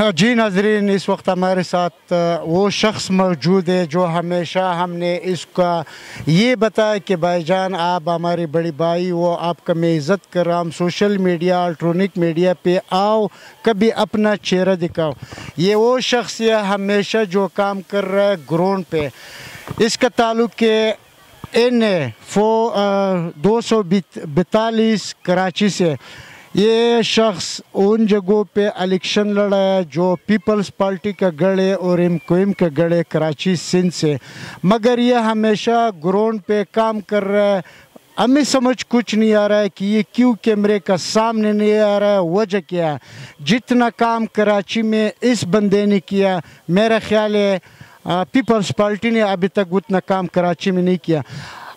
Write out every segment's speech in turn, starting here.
जी नाजरीन, इस वक्त हमारे साथ वो शख्स मौजूद है जो हमेशा हमने इसका ये बताया कि भाईजान आप हमारे बड़ी भाई हो, आपका मैं इज़्ज़त कर रहा हूँ। सोशल मीडिया इलेक्ट्रॉनिक मीडिया पे आओ, कभी अपना चेहरा दिखाओ। ये वो शख्स है हमेशा जो काम कर रहा है ग्राउंड पे। इसका ताल्लुक़ NA 242 कराची से। ये शख्स उन जगहों पे इलेक्शन लड़ा है जो पीपल्स पार्टी का गढ़ है और MQM का गढ़ है कराची सिंध से, मगर ये हमेशा ग्राउंड पे काम कर रहा है। हमें समझ कुछ नहीं आ रहा है कि ये क्यों कैमरे का सामने नहीं आ रहा है, वजह क्या है। जितना काम कराची में इस बंदे ने किया, मेरा ख्याल है पीपल्स पार्टी ने अभी तक उतना काम कराची में नहीं किया।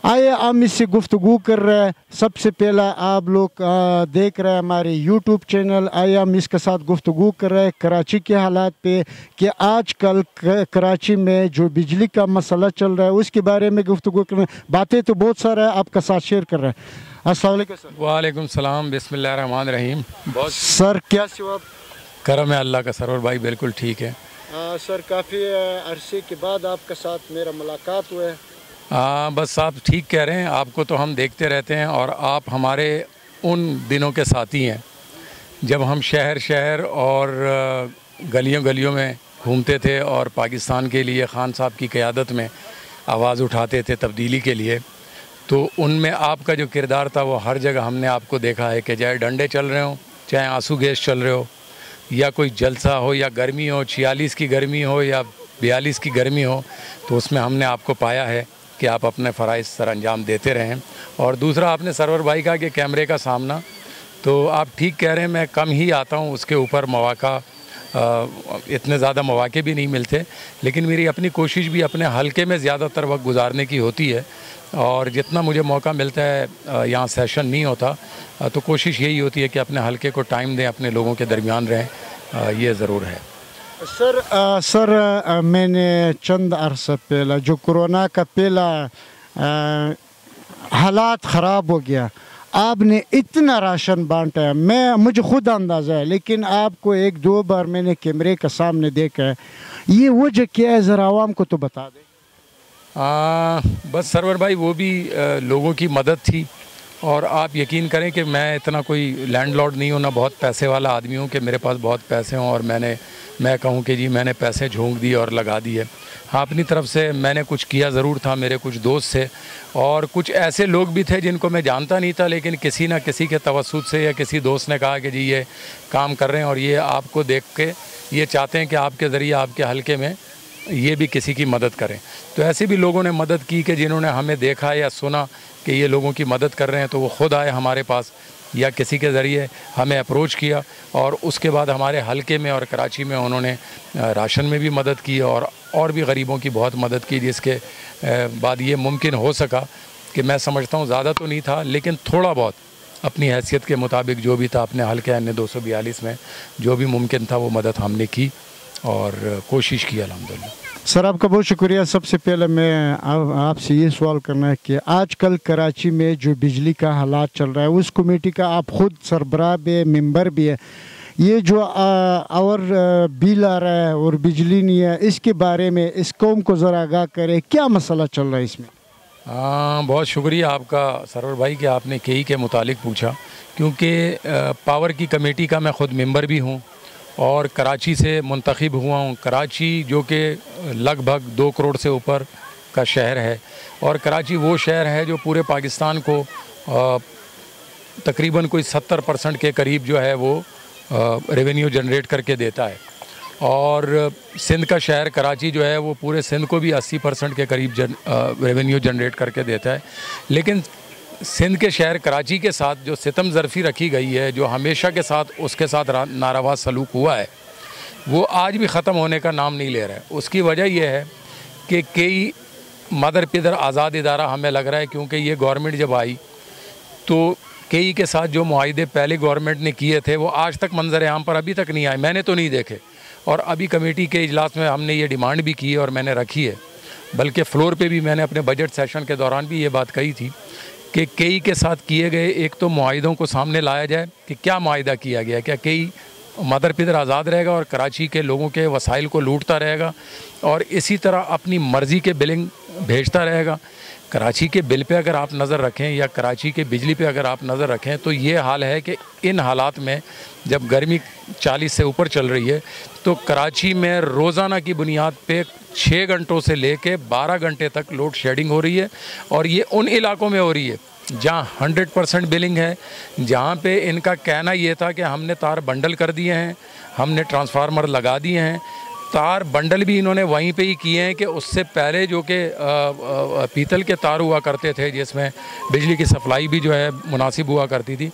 आइए हम इससे गुफ्तगू कर रहे हैं। सबसे पहला आप लोग देख रहे हैं हमारे YouTube चैनल। आइए हम इसके साथ गुफ्तगू कर रहे हैं कराची के हालात पे कि आजकल कराची में जो बिजली का मसला चल रहा है उसके बारे में गुफ्तगू कर रहे हैं। बातें तो बहुत सारा है, आपका साथ शेयर कर रहे हैं। अस्सलाम वालेकुम सर। वालेकुम सलाम, बिस्मिल्लाह रहमान रहीम। बहुत सर क्या आप? करम है अल्लाह का सरवर भाई, बिल्कुल ठीक है। सर काफ़ी अरसे के बाद आपके साथ मेरा मुलाकात हुआ है। बस आप ठीक कह रहे हैं, आपको तो हम देखते रहते हैं और आप हमारे उन दिनों के साथी हैं जब हम शहर शहर और गलियों गलियों में घूमते थे और पाकिस्तान के लिए खान साहब की क़यादत में आवाज़ उठाते थे तब्दीली के लिए। तो उनमें आपका जो किरदार था वो हर जगह हमने आपको देखा है कि चाहे डंडे चल रहे हों, चाहे आंसू गैस चल रहे हो, या कोई जलसा हो, या गर्मी हो, 46 की गर्मी हो या 42 की गर्मी हो, तो उसमें हमने आपको पाया है कि आप अपने फ़राइज़ सर अंजाम देते रहें। और दूसरा आपने सरवर भाई कहा कि कैमरे का सामना, तो आप ठीक कह रहे हैं, मैं कम ही आता हूँ, उसके ऊपर मौका इतने ज़्यादा मौके भी नहीं मिलते, लेकिन मेरी अपनी कोशिश भी अपने हलके में ज़्यादातर वक्त गुजारने की होती है। और जितना मुझे मौका मिलता है, यहाँ सेशन नहीं होता, तो कोशिश यही होती है कि अपने हलके को टाइम दें, अपने लोगों के दरमियान रहें, ये ज़रूर है। सर मैंने चंद अरसा पहला जो कोरोना का पहला हालात ख़राब हो गया, आपने इतना राशन बांटा है, मुझे खुद अंदाज़ा है, लेकिन आपको 1-2 बार मैंने कैमरे के सामने देखा है। ये वजह क्या है, ज़रा आवाम को तो बता दें। बस सरवर भाई, वो भी लोगों की मदद थी। और आप यकीन करें कि मैं इतना कोई लैंडलॉर्ड नहीं हूँ, ना बहुत पैसे वाला आदमी हूँ कि मेरे पास बहुत पैसे हों और मैं कहूँ कि जी मैंने पैसे झोंक दिए और लगा दिए। हाँ, अपनी तरफ से मैंने कुछ किया ज़रूर था। मेरे कुछ दोस्त थे और कुछ ऐसे लोग भी थे जिनको मैं जानता नहीं था, लेकिन किसी न किसी के तवस्सुत से या किसी दोस्त ने कहा कि जी ये काम कर रहे हैं और ये आपको देख के ये चाहते हैं कि आपके ज़रिए आपके हलके में ये भी किसी की मदद करें। तो ऐसे भी लोगों ने मदद की कि जिन्होंने हमें देखा या सुना कि ये लोगों की मदद कर रहे हैं, तो वो ख़ुद आए हमारे पास या किसी के ज़रिए हमें अप्रोच किया, और उसके बाद हमारे हलके में और कराची में उन्होंने राशन में भी मदद की और भी गरीबों की बहुत मदद की, जिसके बाद ये मुमकिन हो सका कि मैं समझता हूँ ज़्यादा तो नहीं था, लेकिन थोड़ा बहुत अपनी हैसियत के मुताबिक जो भी था अपने हलके NA 242 में जो भी मुमकिन था वो मदद हमने की और कोशिश की अल्हम्दुलिल्लाह। सर आपका बहुत शुक्रिया। सबसे पहले मैं आपसे ये सवाल करना है कि आजकल कराची में जो बिजली का हालात चल रहा है, उस कमेटी का आप ख़ुद सरबराह भी है, मेंबर भी है। ये जो और बिल आ रहा है और बिजली नहीं है, इसके बारे में इस कौम को ज़रा आगाह करें, क्या मसला चल रहा है इसमें? बहुत शुक्रिया आपका सरवर भाई कि आपने KE के मुतालिक पूछा, क्योंकि पावर की कमेटी का मैं ख़ुद मेंबर भी हूँ और कराची से मुंतखब हुआ हूँ। कराची जो कि लगभग 2 करोड़ से ऊपर का शहर है, और कराची वो शहर है जो पूरे पाकिस्तान को तकरीबन कोई 70% के करीब जो है वो रेवेन्यू जनरेट करके देता है। और सिंध का शहर कराची जो है वो पूरे सिंध को भी 80% के करीब रेवेन्यू जनरेट करके देता है। लेकिन सिंध के शहर कराची के साथ जो सितम ज़रफ़ी रखी गई है, जो हमेशा के साथ उसके साथ नारवा सलूक हुआ है, वो आज भी ख़त्म होने का नाम नहीं ले रहा है। उसकी वजह यह है कि कई मदर पिदर आज़ाद इदारा हमें लग रहा है, क्योंकि ये गवर्नमेंट जब आई तो कई के साथ जो मुआहदे पहले गवर्नमेंट ने किए थे वो आज तक मंजर आम पर अभी तक नहीं आए, मैंने तो नहीं देखे। और अभी कमेटी के इजलास में हमने ये डिमांड भी की है और मैंने रखी है, बल्कि फ़्लोर पे भी मैंने अपने बजट सेशन के दौरान भी ये बात कही थी कि KE के साथ किए गए एक तो मुआहिदों को सामने लाया जाए कि क्या मुआहिदा किया गया, क्या KE मदर पिदर आज़ाद रहेगा और कराची के लोगों के वसाइल को लूटता रहेगा और इसी तरह अपनी मर्ज़ी के बिलिंग भेजता रहेगा। कराची के बिल पे अगर आप नज़र रखें या कराची के बिजली पे अगर आप नज़र रखें तो ये हाल है कि इन हालात में जब गर्मी 40 से ऊपर चल रही है तो कराची में रोज़ाना की बुनियाद पे 6 घंटों से लेके 12 घंटे तक लोड शेडिंग हो रही है। और ये उन इलाकों में हो रही है जहाँ 100% बिलिंग है, जहाँ पे इनका कहना ये था कि हमने तार बंडल कर दिए हैं, हमने ट्रांसफार्मर लगा दिए हैं। तार बंडल भी इन्होंने वहीं पे ही किए हैं कि उससे पहले जो कि पीतल के तार हुआ करते थे जिसमें बिजली की सप्लाई भी जो है मुनासिब हुआ करती थी,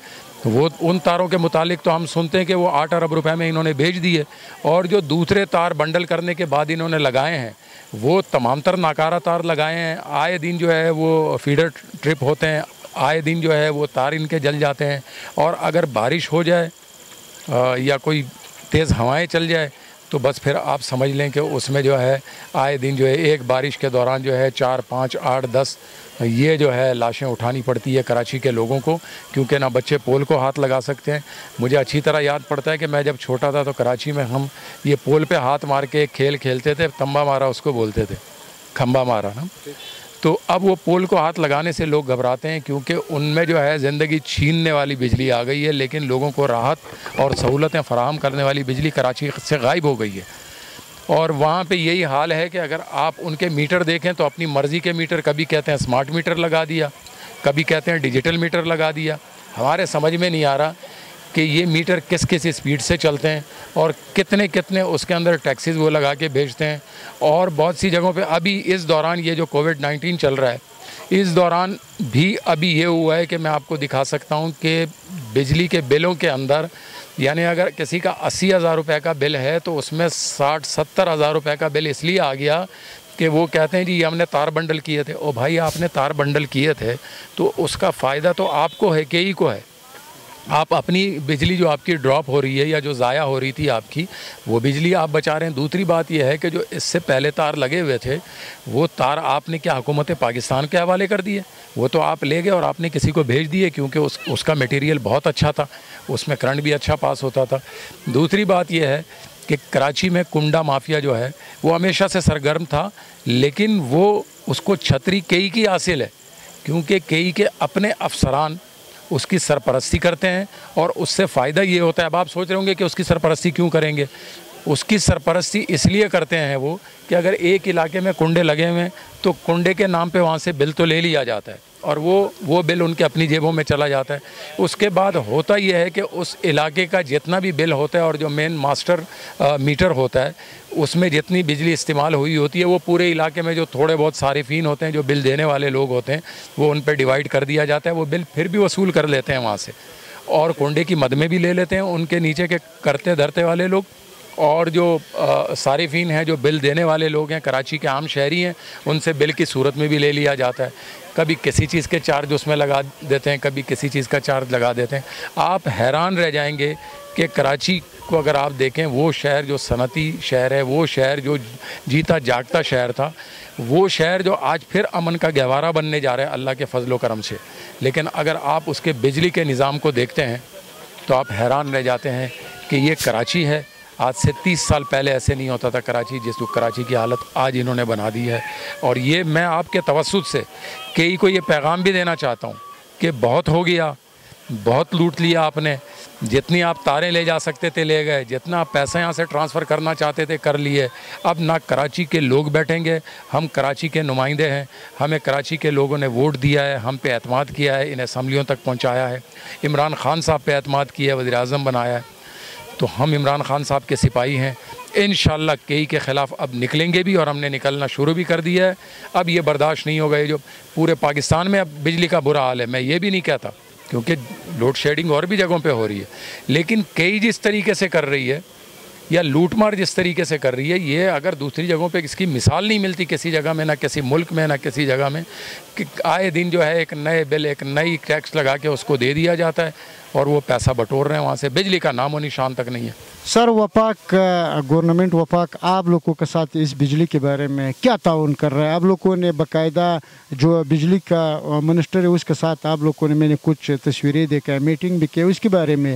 वो उन तारों के मुतालिक तो हम सुनते हैं कि वो 8 अरब रुपए में इन्होंने बेच दिए। और जो दूसरे तार बंडल करने के बाद इन्होंने लगाए हैं वो तमाम तर नाकारा तार लगाए हैं। आए दिन जो है वो फीडर ट्रिप होते हैं, आए दिन जो है वो तार इनके जल जाते हैं। और अगर बारिश हो जाए या कोई तेज़ हवाएं चल जाए तो बस फिर आप समझ लें कि उसमें जो है आए दिन जो है एक बारिश के दौरान जो है 4, 5, 8, 10 ये जो है लाशें उठानी पड़ती है कराची के लोगों को, क्योंकि ना बच्चे पोल को हाथ लगा सकते हैं। मुझे अच्छी तरह याद पड़ता है कि मैं जब छोटा था तो कराची में हम ये पोल पे हाथ मार के एक खेल खेलते थे, तंबा मारा उसको बोलते थे, खंबा मारा ना। तो अब वो पोल को हाथ लगाने से लोग घबराते हैं क्योंकि उनमें जो है ज़िंदगी छीनने वाली बिजली आ गई है, लेकिन लोगों को राहत और सहूलतें फ़राहम करने वाली बिजली कराची से गायब हो गई है। और वहाँ पे यही हाल है कि अगर आप उनके मीटर देखें तो अपनी मर्ज़ी के मीटर, कभी कहते हैं स्मार्ट मीटर लगा दिया, कभी कहते हैं डिजिटल मीटर लगा दिया। हमारे समझ में नहीं आ रहा कि ये मीटर किस किस स्पीड से चलते हैं और कितने कितने उसके अंदर टैक्सीज़ वो लगा के भेजते हैं। और बहुत सी जगहों पे अभी इस दौरान ये जो कोविड-19 चल रहा है, इस दौरान भी अभी ये हुआ है कि मैं आपको दिखा सकता हूँ कि बिजली के बिलों के अंदर, यानी अगर किसी का 80,000 रुपये का बिल है तो उसमें 60-70 हज़ार रुपये का बिल इसलिए आ गया कि वो कहते हैं जी ये हमने तार बंडल किए थे। ओ भाई, आपने तार बंडल किए थे तो उसका फ़ायदा तो आपको है, के ही को है। आप अपनी बिजली जो आपकी ड्रॉप हो रही है या जो ज़ाया हो रही थी आपकी, वो बिजली आप बचा रहे हैं। दूसरी बात यह है कि जो इससे पहले तार लगे हुए थे वो तार आपने क्या हुकूमत पाकिस्तान के हवाले कर दिए? वो तो आप ले गए और आपने किसी को भेज दिए क्योंकि उसका मटेरियल बहुत अच्छा था, उसमें करंट भी अच्छा पास होता था। दूसरी बात यह है कि कराची में कुंडा माफिया जो है वो हमेशा से सरगर्म था, लेकिन वो उसको छतरी कई की हासिल है क्योंकि कई के अपने अफसरान उसकी सरपरस्ती करते हैं और उससे फ़ायदा ये होता है। अब आप सोच रहे होंगे कि उसकी सरपरस्ती क्यों करेंगे? उसकी सरपरस्ती इसलिए करते हैं वो कि अगर एक इलाके में कुंडे लगे हुए हैं तो कुंडे के नाम पे वहाँ से बिल तो ले लिया जाता है और वो बिल उनके अपनी जेबों में चला जाता है। उसके बाद होता यह है कि उस इलाके का जितना भी बिल होता है और जो मेन मास्टर मीटर होता है उसमें जितनी बिजली इस्तेमाल हुई होती है वो पूरे इलाके में जो थोड़े बहुत सारिफीन होते हैं, जो बिल देने वाले लोग होते हैं, वो उन पर डिवाइड कर दिया जाता है। वो बिल फिर भी वसूल कर लेते हैं वहाँ से और कुंडे की मद में भी ले लेते हैं उनके नीचे के करते धरते वाले लोग। और जो सारिफीन हैं, जो बिल देने वाले लोग हैं, कराची के आम शहरी हैं, उनसे बिल की सूरत में भी ले लिया जाता है। कभी किसी चीज़ के चार्ज उसमें लगा देते हैं, कभी किसी चीज़ का चार्ज लगा देते हैं। आप हैरान रह जाएंगे कि कराची को अगर आप देखें, वो शहर जो सनती शहर है, वो शहर जो जीता जागता शहर था, वो शहर जो आज फिर अमन का गहवारा बनने जा रहा है अल्लाह के फजलो करम से। लेकिन अगर आप उसके बिजली के निज़ाम को देखते हैं तो आप हैरान रह जाते हैं कि ये कराची है। आज से 30 साल पहले ऐसे नहीं होता था कराची, जिस कराची की हालत आज इन्होंने बना दी है। और ये मैं आपके तवस्सुत से कई को ये पैगाम भी देना चाहता हूँ कि बहुत हो गया, बहुत लूट लिया आपने। जितनी आप तारें ले जा सकते थे ले गए, जितना आप पैसा यहाँ से ट्रांसफ़र करना चाहते थे कर लिए। अब ना कराची के लोग बैठेंगे, हम कराची के नुमाइंदे हैं, हमें कराची के लोगों ने वोट दिया है, हम पे एतमाद किया है, इन असम्बलियों तक पहुँचाया है, इमरान खान साहब पे एतमाद किया है, वज़ीर-ए-आज़म बनाया है, तो हम इमरान खान साहब के सिपाही हैं। इंशाअल्लाह कई के ख़िलाफ़ अब निकलेंगे भी और हमने निकलना शुरू भी कर दिया है। अब ये बर्दाश्त नहीं होगा। ये जो पूरे पाकिस्तान में अब बिजली का बुरा हाल है, मैं ये भी नहीं कहता क्योंकि लोड शेडिंग और भी जगहों पे हो रही है, लेकिन कई जिस तरीके से कर रही है या लूटमार जिस तरीके से कर रही है, ये अगर दूसरी जगहों पे इसकी मिसाल नहीं मिलती किसी जगह में, ना किसी मुल्क में, ना किसी जगह में, कि आए दिन जो है एक नए बिल, एक नई टैक्स लगा के उसको दे दिया जाता है और वो पैसा बटोर रहे हैं वहाँ से। बिजली का नामो निशान तक नहीं है। सर, वफाक गवर्नमेंट वफाक आप लोगों के साथ इस बिजली के बारे में क्या ताउन कर रहा है? आप लोगों ने बाकायदा जो बिजली का मिनिस्टर है उसके साथ आप लोगों ने, मैंने कुछ तस्वीरें देखा है, मीटिंग भी की, उसके बारे में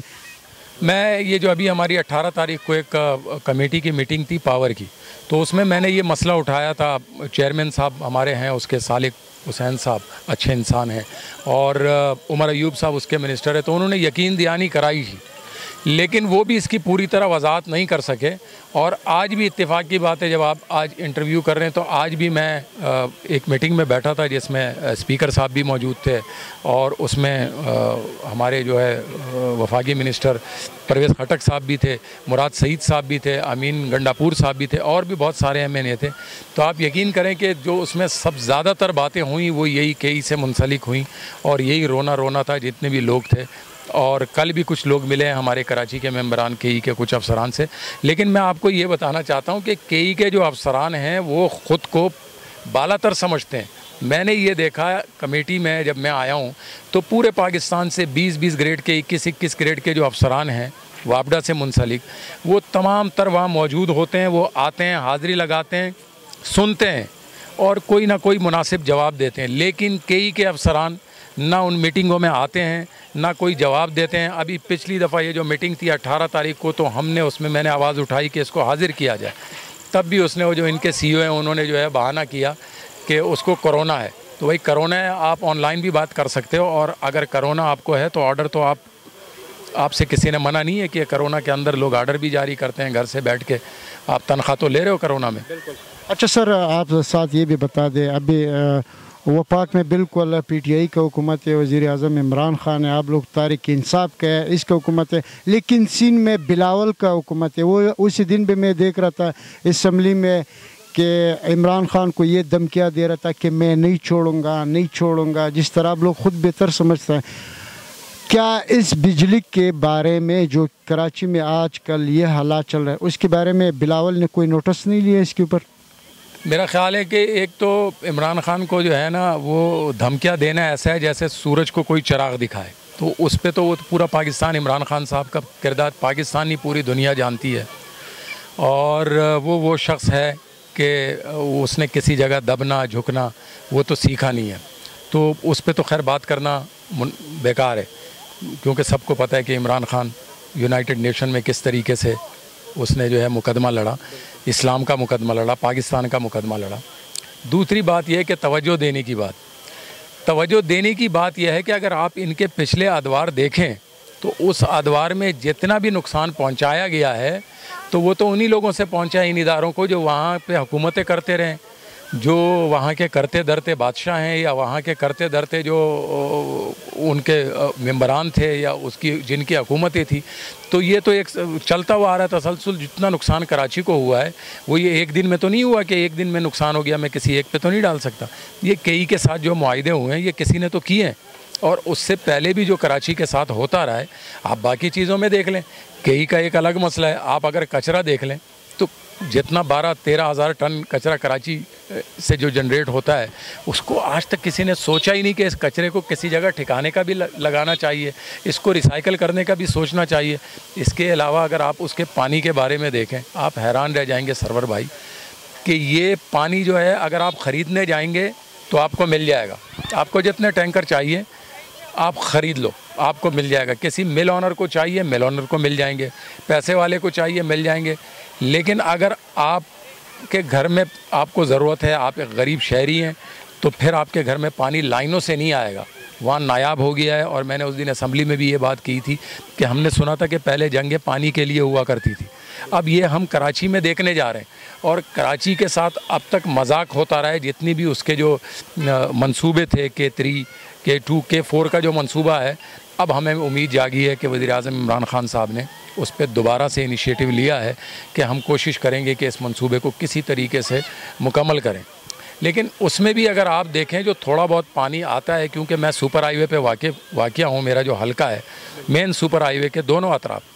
मैं ये जो अभी हमारी 18 तारीख को एक कमेटी की मीटिंग थी पावर की, तो उसमें मैंने ये मसला उठाया था। चेयरमैन साहब हमारे हैं, उसके सालिक हुसैन साहब अच्छे इंसान हैं, और उमर अयूब साहब उसके मिनिस्टर है, तो उन्होंने यकीन दहानी कराई थी, लेकिन वो भी इसकी पूरी तरह वजाहत नहीं कर सके। और आज भी इत्तेफाक की बात है, जब आप आज इंटरव्यू कर रहे हैं तो आज भी मैं एक मीटिंग में बैठा था जिसमें स्पीकर साहब भी मौजूद थे, और उसमें हमारे जो है वफाकी मिनिस्टर परवेज़ खटक साहब भी थे, मुराद सईद साहब भी थे, अमीन गंडापुर साहब भी थे, और भी बहुत सारे MNA थे। तो आप यकीन करें कि जो उसमें सब ज़्यादातर बातें हुई वो यही केई से मुंसलिक हुई, और यही रोना रोना था जितने भी लोग थे। और कल भी कुछ लोग मिले हैं हमारे कराची के मेंबरान केई के कुछ अफसरान से। लेकिन मैं आपको ये बताना चाहता हूँ कि केई के जो अफसरान हैं वो ख़ुद को बालातर समझते हैं। मैंने ये देखा कमेटी में जब मैं आया हूँ तो पूरे पाकिस्तान से 20-20 ग्रेड के 21-21 ग्रेड के जो अफसरान हैं वापडा से मुंसलिक, वो तमाम तर वहाँ मौजूद होते हैं। वो आते हैं, हाज़िरी लगाते हैं, सुनते हैं और कोई ना कोई मुनासिब जवाब देते हैं। लेकिन केई के अफसरान ना उन मीटिंगों में आते हैं, ना कोई जवाब देते हैं। अभी पिछली दफ़ा ये जो मीटिंग थी 18 तारीख को, तो हमने उसमें मैंने आवाज़ उठाई कि इसको हाज़िर किया जाए, तब भी उसने वो जो इनके CEO हैं उन्होंने जो है बहाना किया कि उसको कोरोना है। तो भाई कोरोना है, आप ऑनलाइन भी बात कर सकते हो, और अगर कोरोना आपको है तो ऑर्डर तो आपसे किसी ने मना नहीं है कि कोरोना के अंदर लोग ऑर्डर भी जारी करते हैं घर से बैठ के। आप तनख्वाह तो ले रहे हो कोरोना में। बिल्कुल। अच्छा सर, आप साथ ये भी बता दें, अभी वफाक में बिल्कुल PTI का हुकूमत है, वज़ीर आज़म इमरान खान है, आप लोग तारिक इंसाफ का है, इसका हुकूमत है, लेकिन सिंध में बिलावल का हुकूमत है। वो उसी दिन भी मैं देख रहा था असम्बली में कि इमरान खान को ये धमकियाँ दे रहा था कि मैं नहीं छोड़ूंगा, जिस तरह आप लोग ख़ुद बेहतर समझते हैं। क्या इस बिजली के बारे में जो कराची में आजकल ये हालात चल रहे हैं उसके बारे में बिलावल ने कोई नोटिस नहीं लिया इसके ऊपर? मेरा ख्याल है कि एक तो इमरान खान को जो है ना वो धमकियाँ देना ऐसा है जैसे सूरज को कोई चिराग दिखाए, तो उस पर तो वो पूरा पाकिस्तान इमरान खान साहब का किरदार पाकिस्तान ही पूरी दुनिया जानती है। और वो शख्स है कि उसने किसी जगह दबना झुकना वो तो सीखा नहीं है, तो उस पर तो खैर बात करना बेकार है, क्योंकि सबको पता है कि इमरान खान यूनाइटेड नेशन में किस तरीके से उसने जो है मुकदमा लड़ा, इस्लाम का मुकदमा लड़ा, पाकिस्तान का मुकदमा लड़ा। दूसरी बात यह है कि तवज्जो देने की बात यह है कि अगर आप इनके पिछले अदवार देखें तो उस अदवार में जितना भी नुकसान पहुंचाया गया है तो वो तो उन्हीं लोगों से पहुंचा है, इन इदारों को जो वहाँ पे हुकूमतें करते रहें, जो वहाँ के करते धरते बादशाह हैं, या वहाँ के करते धरते जो उनके मेंबरान थे या उसकी जिनकी हुकूमतें थी। तो ये तो एक चलता हुआ आ रहा है तसलसल। जितना नुकसान कराची को हुआ है वो ये एक दिन में तो नहीं हुआ कि एक दिन में नुकसान हो गया, मैं किसी एक पे तो नहीं डाल सकता। ये केई के साथ जो मुआहदे हुए हैं ये किसी ने तो किए हैं, और उससे पहले भी जो कराची के साथ होता रहा है। आप बाकी चीज़ों में देख लें, केई का एक अलग मसला है। आप अगर कचरा देख लें तो जितना 12-13 हज़ार टन कचरा कराची से जो जनरेट होता है उसको आज तक किसी ने सोचा ही नहीं कि इस कचरे को किसी जगह ठिकाने का भी लगाना चाहिए, इसको रिसाइकल करने का भी सोचना चाहिए। इसके अलावा अगर आप उसके पानी के बारे में देखें, आप हैरान रह जाएंगे सरवर भाई कि ये पानी जो है अगर आप ख़रीदने जाएंगे तो आपको मिल जाएगा। आपको जितने टैंकर चाहिए आप ख़रीद लो, आपको मिल जाएगा। किसी मिल ऑनर को चाहिए, मिल ऑनर को मिल जाएंगे, पैसे वाले को चाहिए, मिल जाएंगे। लेकिन अगर आपके घर में आपको ज़रूरत है, आप एक गरीब शहरी हैं, तो फिर आपके घर में पानी लाइनों से नहीं आएगा, वहाँ नायाब हो गया है। और मैंने उस दिन असम्बली में भी ये बात की थी कि हमने सुना था कि पहले जंगें पानी के लिए हुआ करती थी, अब ये हम कराची में देखने जा रहे हैं। और कराची के साथ अब तक मजाक होता रहा है, जितनी भी उसके जो मंसूबे थे K3, K2, K4 का जो मंसूबा है, अब हमें उम्मीद जागी है कि वज़ीर आज़म इमरान खान साहब ने उस पर दोबारा से इनिशिएटिव लिया है कि हम कोशिश करेंगे कि इस मंसूबे को किसी तरीके से मुकम्मल करें। लेकिन उसमें भी अगर आप देखें जो थोड़ा बहुत पानी आता है, क्योंकि मैं सुपर हाईवे पे वाक़या हूँ, मेरा जो हलका है मेन सुपर हाईवे के दोनों अतराफ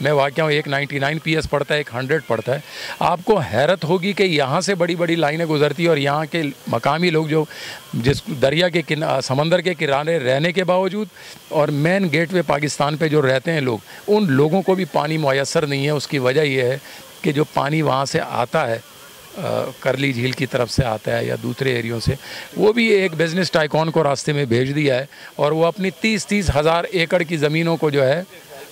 मैं वाक़या हूँ। एक 99 PS पड़ता है, एक 100 पड़ता है। आपको हैरत होगी कि यहाँ से बड़ी बड़ी लाइनें गुजरती हैं और यहाँ के मकामी लोग जो जिस दरिया के समंदर के किनारे रहने के बावजूद और मेन गेटवे पाकिस्तान पे जो रहते हैं लोग, उन लोगों को भी पानी मुयस्सर नहीं है। उसकी वजह यह है कि जो पानी वहाँ से आता है, करली झील की तरफ से आता है या दूसरे एरियों से, वो भी एक बिज़नेस टाइकॉन को रास्ते में भेज दिया है और वो अपनी 30-30 हज़ार एकड़ की ज़मीनों को जो है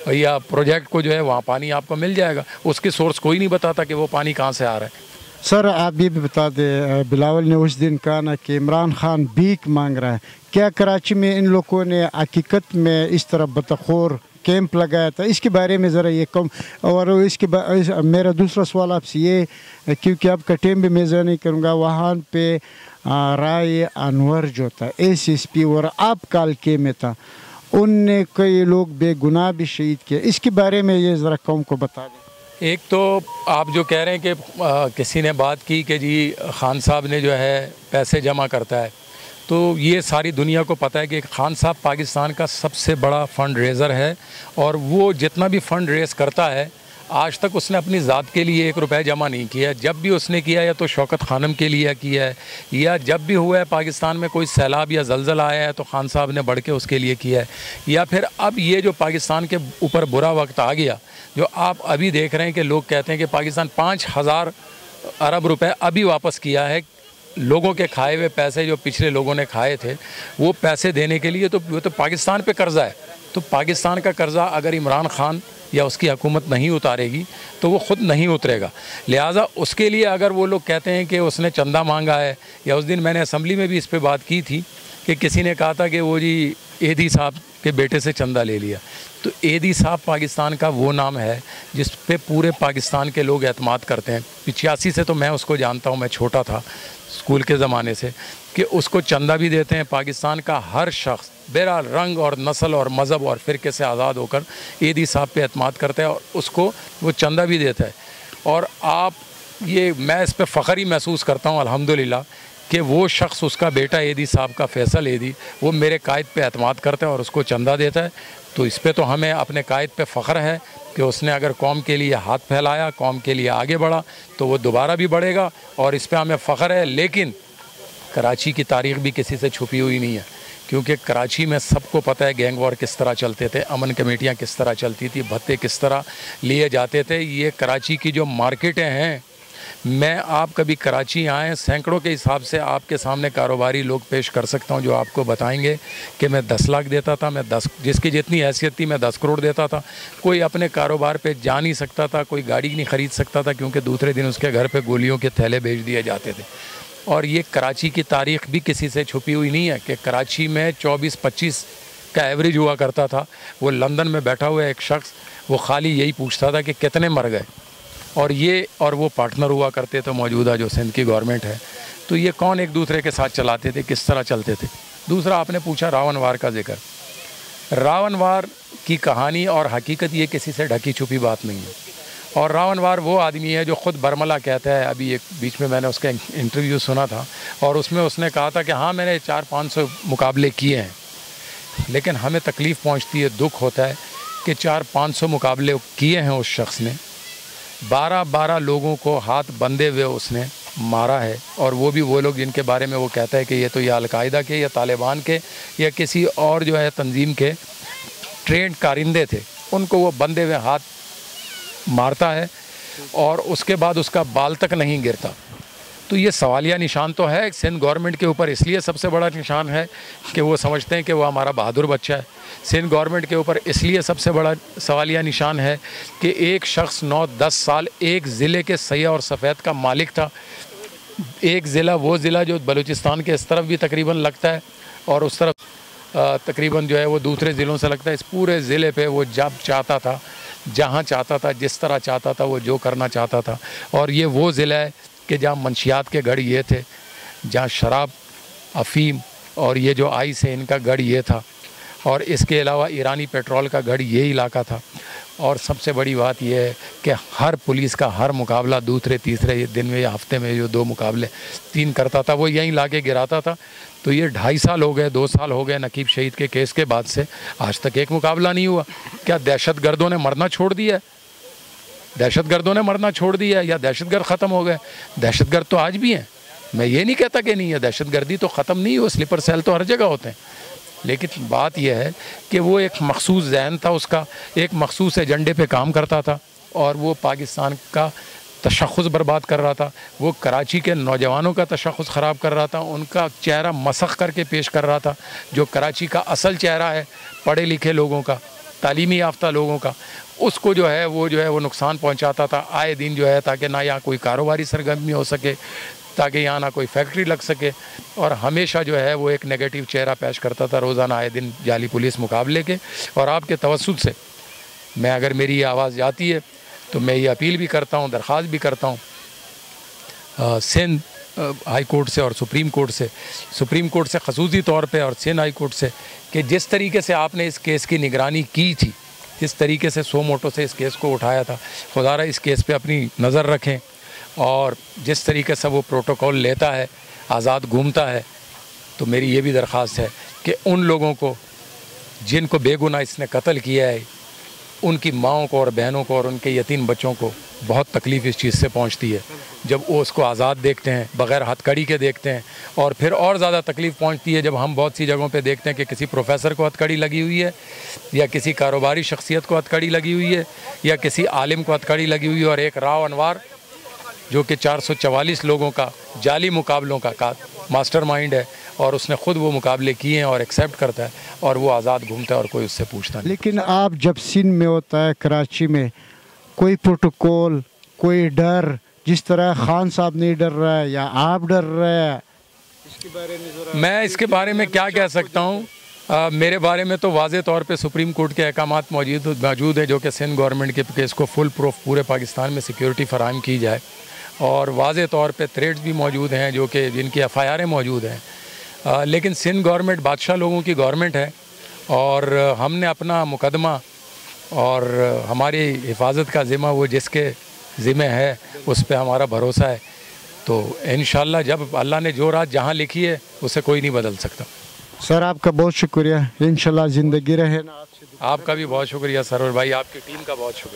भैया प्रोजेक्ट को जो है वहाँ पानी आपको मिल जाएगा, उसके सोर्स कोई नहीं बताता कि वो पानी कहाँ से आ रहा है। सर आप ये भी बता दें, बिलावल ने उस दिन कहा ना कि इमरान खान भीख मांग रहा है, क्या कराची में इन लोगों ने हकीकत में इस तरह बतखोर कैंप लगाया था? इसके बारे में ज़रा ये कम, और इसके मेरा दूसरा सवाल आपसे ये, क्योंकि आपका टेम भी मैं नहीं करूँगा, वहाँ पे राय अनवर जो था ACSP और आप कालके में था, उनने कई लोग बेगुनाह भी शहीद किए, इसके बारे में ये ज़रा कौम को बता दें। एक तो आप जो कह रहे हैं कि किसी ने बात की कि जी खान साहब ने जो है पैसे जमा करता है, तो ये सारी दुनिया को पता है कि खान साहब पाकिस्तान का सबसे बड़ा फ़ंड रेज़र है, और वो जितना भी फ़ंड रेज़ करता है आज तक उसने अपनी ज़ात के लिए 1 रुपया जमा नहीं किया। जब भी उसने किया या तो शौकत खानम के लिए किया है, या जब भी हुआ है पाकिस्तान में कोई सैलाब या जलजला आया है तो खान साहब ने बढ़ के उसके लिए किया है, या फिर अब ये जो पाकिस्तान के ऊपर बुरा वक्त आ गया, जो आप अभी देख रहे हैं कि लोग कहते हैं कि पाकिस्तान 5,000 अरब रुपए अभी वापस किया है, लोगों के खाए हुए पैसे जो पिछले लोगों ने खाए थे वो पैसे देने के लिए, तो वो तो पाकिस्तान पे कर्ज़ा है। तो पाकिस्तान का कर्ज़ा अगर इमरान खान या उसकी हुकूमत नहीं उतारेगी तो वो ख़ुद नहीं उतरेगा। लिहाजा उसके लिए अगर वो लोग कहते हैं कि उसने चंदा मांगा है, या उस दिन मैंने असम्बली में भी इस पे बात की थी कि किसी ने कहा था कि वो जी एदी साहब के बेटे से चंदा ले लिया, तो एदी साहब पाकिस्तान का वो नाम है जिस पे पूरे पाकिस्तान के लोग एतमाद करते हैं। 85 से तो मैं उसको जानता हूँ, मैं छोटा था स्कूल के ज़माने से, कि उसको चंदा भी देते हैं। पाकिस्तान का हर शख्स बहरहाल रंग और नस्ल और मज़हब और फ़िरके से आज़ाद होकर एदी साहब पे एतमाद करता है और उसको वो चंदा भी देता है। और आप ये, मैं इस पे फ़ख्र ही महसूस करता हूँ अल्हम्दुलिल्लाह कि वो शख्स, उसका बेटा एदी साहब का फैसल एदी, वो मेरे कायद पे एतमाद करता है और उसको चंदा देता है। तो इस पे तो हमें अपने कायद पे फ़ख्र है कि उसने अगर कौम के लिए हाथ फैलाया, कौम के लिए आगे बढ़ा, तो वो दोबारा भी बढ़ेगा और इस पे हमें फ़ख्र है। लेकिन कराची की तारीख़ भी किसी से छुपी हुई नहीं है, क्योंकि कराची में सबको पता है गैंग वॉर किस तरह चलते थे, अमन कमेटियाँ किस तरह चलती थी, भत्ते किस तरह लिए जाते थे। ये कराची की जो मार्केटें हैं, मैं आप कभी कराची आएँ, सैकड़ों के हिसाब से आपके सामने कारोबारी लोग पेश कर सकता हूँ जो आपको बताएंगे कि मैं 10 लाख देता था, मैं 10, जिसकी जितनी हैसियत थी मैं 10 करोड़ देता था। कोई अपने कारोबार पे जा नहीं सकता था, कोई गाड़ी नहीं ख़रीद सकता था, क्योंकि दूसरे दिन उसके घर पे गोलियों के थैले भेज दिए जाते थे। और ये कराची की तारीख़ भी किसी से छुपी हुई नहीं है कि कराची में 24-25 का एवरेज हुआ करता था। वो लंदन में बैठा हुआ एक शख्स, वो खाली यही पूछता था कि कितने मर गए, और वो पार्टनर हुआ करते थे मौजूदा जो सिंध की गवर्नमेंट है। तो ये कौन एक दूसरे के साथ चलाते थे, किस तरह चलते थे। दूसरा आपने पूछा रावण वार का जिक्र, रावण वार की कहानी और हकीकत ये किसी से ढकी छुपी बात नहीं है। और रावण वार वो आदमी है जो ख़ुद बरमला कहता है। अभी एक बीच में मैंने उसका इंटरव्यू सुना था और उसमें उसने कहा था कि हाँ मैंने 400-500 मुकाबले किए हैं, लेकिन हमें तकलीफ़ पहुँचती है, दुख होता है कि 400-500 मुकाबले किए हैं उस शख्स ने, 12-12 लोगों को हाथ बंधे हुए उसने मारा है। और वो भी वो लोग जिनके बारे में वो कहता है कि ये तो या अलकायदा के या तालिबान के या किसी और जो है तंजीम के ट्रेंड कारिंदे थे, उनको वो बंधे हुए हाथ मारता है और उसके बाद उसका बाल तक नहीं गिरता। तो ये सवालिया निशान तो है सिंध गवर्नमेंट के ऊपर, इसलिए सबसे बड़ा निशान है कि वो समझते हैं कि वो हमारा बहादुर बच्चा है। सिंध गवर्नमेंट के ऊपर इसलिए सबसे बड़ा सवालिया निशान है कि एक शख्स 9-10 साल एक ज़िले के सैया और सफ़ेद का मालिक था। एक ज़िला, वो ज़िला जो बलूचिस्तान के इस तरफ भी तकरीबन लगता है और उस तरफ तकरीबन जो है वो दूसरे ज़िलों से लगता है। इस पूरे ज़िले पे वो जब चाहता था, जहाँ चाहता था, जिस तरह चाहता था, वो जो करना चाहता था। और ये वो ज़िला है कि जहाँ मंशियात के गढ़ ये थे, जहाँ शराब, अफ़ीम और ये जो आइस है इनका गढ़ ये था, और इसके अलावा ईरानी पेट्रोल का गढ़ ये इलाका था। और सबसे बड़ी बात यह है कि हर पुलिस का हर मुकाबला दूसरे तीसरे दिन में या हफ्ते में जो 2 मुकाबले 3 करता था, वो यहीं ला के गिराता था। तो ये 2.5 साल हो गए, 2 साल हो गए नकीब शहीद के केस के बाद से, आज तक एक मुकाबला नहीं हुआ। क्या दहशत गर्दों ने मरना छोड़ दिया? दहशत गर्दों ने मरना छोड़ दिया या दहशत गर्द ख़त्म हो गए? दहशत गर्द तो आज भी हैं, मैं ये नहीं कहता कि नहीं है, दहशत गर्दी तो ख़त्म नहीं हुई, स्लीपर सेल तो हर जगह होते हैं। लेकिन बात यह है कि वो एक मखसूस जहन था उसका, एक मखसूस एजेंडे पे काम करता था और वो पाकिस्तान का तशख़्ख़ुस बर्बाद कर रहा था। वो कराची के नौजवानों का तशख़्ख़ुस ख़राब कर रहा था, उनका चेहरा मसख़ करके पेश कर रहा था, जो कराची का असल चेहरा है पढ़े लिखे लोगों का, तालीमी याफ्ता लोगों का, उसको जो है वो नुकसान पहुंचाता था आए दिन जो है, ताकि ना यहाँ कोई कारोबारी सरगर्मी हो सके, ताकि यहाँ ना कोई फैक्ट्री लग सके, और हमेशा जो है वो एक नेगेटिव चेहरा पेश करता था रोज़ाना आए दिन जाली पुलिस मुकाबले के। और आपके तवस्सुत से मैं, अगर मेरी आवाज़ जाती है तो मैं ये अपील भी करता हूँ, दरख्वास्त भी करता हूँ सिंध हाई कोर्ट से और सुप्रीम कोर्ट से ख़ुसूसी तौर पे, और सिंध हाई कोर्ट से, कि जिस तरीके से आपने इस केस की निगरानी की थी, जिस तरीके से सो मोटो से इस केस को उठाया था, खुदारा इस केस पे अपनी नज़र रखें। और जिस तरीके से वो प्रोटोकॉल लेता है, आज़ाद घूमता है, तो मेरी ये भी दरख्वास्त है कि उन लोगों को जिनको बेगुनाह इसने कत्ल किया है, उनकी माँओं को और बहनों को और उनके यतीम बच्चों को बहुत तकलीफ़ इस चीज़ से पहुंचती है जब वो उसको आज़ाद देखते हैं, बग़ैर हथकड़ी के देखते हैं। और फिर और ज़्यादा तकलीफ़ पहुंचती है जब हम बहुत सी जगहों पे देखते हैं कि किसी प्रोफेसर को हथकड़ी लगी हुई है, या किसी कारोबारी शख्सियत को हथकड़ी लगी हुई है, या किसी आलिम को हथकड़ी लगी हुई है, और एक राव अनवार जो कि 444 लोगों का जाली मुकाबलों का मास्टरमाइंड है, और उसने ख़ुद वो मुकाबले किए हैं और एक्सेप्ट करता है, और वो आज़ाद घूमता है और कोई उससे पूछता नहीं। लेकिन आप जब सिंध में होता है, कराची में, कोई प्रोटोकॉल, कोई डर, जिस तरह खान साहब नहीं डर रहा है या आप डर रहे हैं, इसके बारे में मैं इसके बारे में क्या कह सकता हूँ? मेरे बारे में तो वाज़े तौर पे सुप्रीम कोर्ट के अहकामात मौजूद है, जो कि सिंध गवर्नमेंट के केस को फुल प्रूफ पूरे पाकिस्तान में सिक्योरिटी फराहम की जाए, और वाज़े तौर पे थ्रेड्स भी मौजूद हैं जो कि जिनकी FIR मौजूद हैं। लेकिन सिंध गवर्नमेंट बादशाह लोगों की गवर्नमेंट है, और हमने अपना मुकदमा और हमारी हिफाजत का ज़िम्मा वो जिसके ज़िम्मे है उस पर हमारा भरोसा है। तो इंशाअल्लाह जब अल्लाह ने जो रात जहाँ लिखी है उसे कोई नहीं बदल सकता। सर आपका बहुत शुक्रिया, इंशाल्लाह ज़िंदगी रहे ना आपसे। आपका भी बहुत शुक्रिया सरवर भाई, आपकी टीम का बहुत शुक्रिया।